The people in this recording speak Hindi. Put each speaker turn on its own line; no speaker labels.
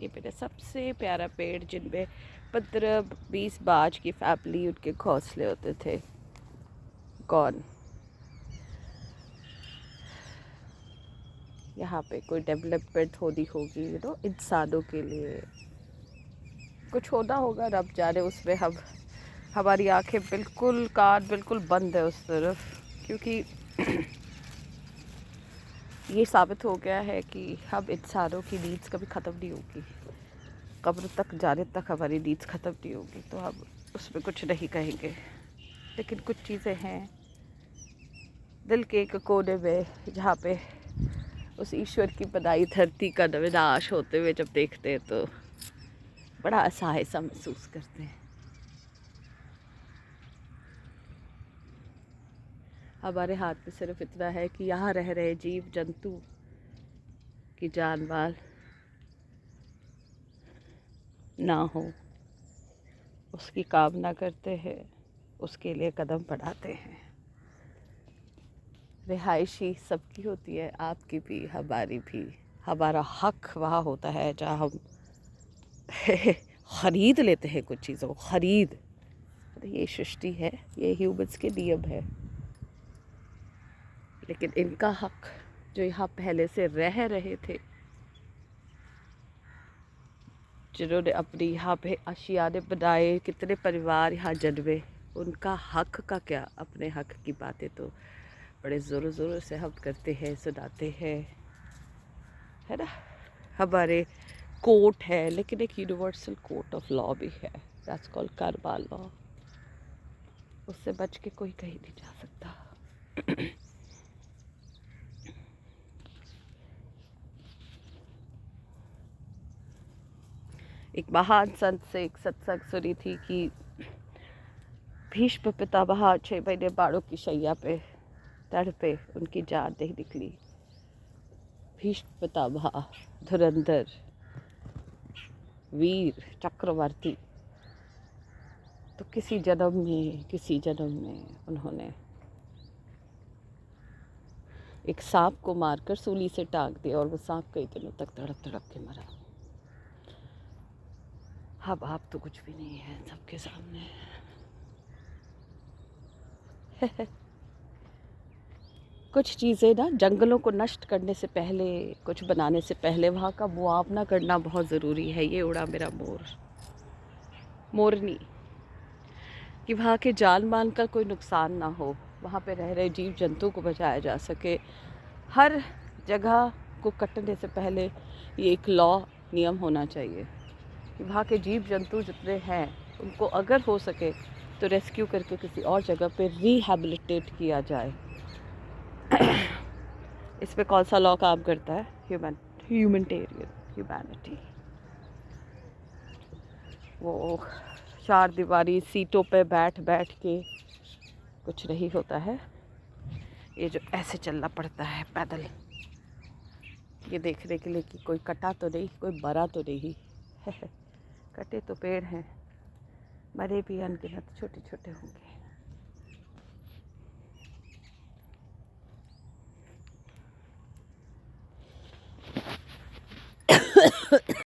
ये मेरा सबसे प्यारा पेड़ जिनमें 15-20 बाज की फैमिली उनके घोंसले होते थे। कौन यहाँ पे कोई डेवलपमेंट होनी होगी इंसानों के लिए कुछ होना होगा, रब जाने। उसमें हम हमारी आंखें बिल्कुल, कान बिल्कुल बंद है उस तरफ, क्योंकि ये साबित हो गया है कि हम इंसानों की नीड्स कभी ख़त्म नहीं होगी। कब्र तक जाने तक हमारी नीड्स ख़त्म नहीं होगी, तो हम उसमें कुछ नहीं कहेंगे। लेकिन कुछ चीज़ें हैं दिल के एक कोने में, जहाँ पे उस ईश्वर की बनाई धरती का विनाश होते हुए जब देखते हैं तो बड़ा असहाय सा महसूस करते हैं। हमारे हाथ में सिर्फ इतना है कि यहाँ रह रहे जीव जंतु की जान माल ना हो, उसकी कामना करते हैं, उसके लिए कदम बढ़ाते हैं। रिहायशी सबकी होती है, आपकी भी हमारी भी। हमारा हक वहाँ होता है जहाँ हम ख़रीद लेते हैं कुछ चीज़ों को, ख़रीद। ये सृष्टि है, ये ह्यूमंस के नियम है। लेकिन इनका हक जो यहाँ पहले से रह रहे थे, जिन्होंने अपनी यहाँ पे आशियाने बनाए, कितने परिवार यहाँ जन्मे, उनका हक का क्या। अपने हक की बातें तो बड़े ज़ोरों ज़ोरों से हम करते हैं, सुनाते हैं, है ना। हमारे कोर्ट है, लेकिन एक यूनिवर्सल कोर्ट ऑफ लॉ भी है, दैट्स कॉल्ड कर्मा लॉ। उससे बच के कोई कहीं नहीं जा सकता। एक महान संत से एक सत्संग सुनी थी कि भीष्म पितामह 6 महीने बाड़ों की शैया पे तड़पे, उनकी जान नहीं निकली। भीष्म पितामह, धुरंधर, वीर, चक्रवर्ती, तो किसी जन्म में उन्होंने एक सांप को मारकर सूली से टांग दिया, और वो सांप कई दिनों तक तड़प तड़प के मरा। अब आप तो कुछ भी नहीं है सबके सामने। कुछ चीज़ें ना जंगलों को नष्ट करने से पहले, कुछ बनाने से पहले वहाँ का मुआवना करना बहुत ज़रूरी है। ये उड़ा मेरा मोरनी, कि वहाँ के जान मान का कोई नुकसान ना हो, वहाँ पे रह रहे जीव जंतु को बचाया जा सके। हर जगह को कटने से पहले ये एक लॉ, नियम होना चाहिए कि वहाँ के जीव जंतु जितने हैं उनको अगर हो सके तो रेस्क्यू करके किसी और जगह पे रिहैबिलिटेट किया जाए। इस पे कौन सा लॉ काम करता है? ह्यूमैनिटी। वो 4 दीवारी सीटों पे बैठ बैठ के कुछ नहीं होता है। ये जो ऐसे चलना पड़ता है पैदल, ये देखने के लिए कि कोई कटा तो नहीं, कोई मरा तो नहीं। कटे तो पेड़ हैं, मरे भी अनगिनत छोटे छोटे होंगे।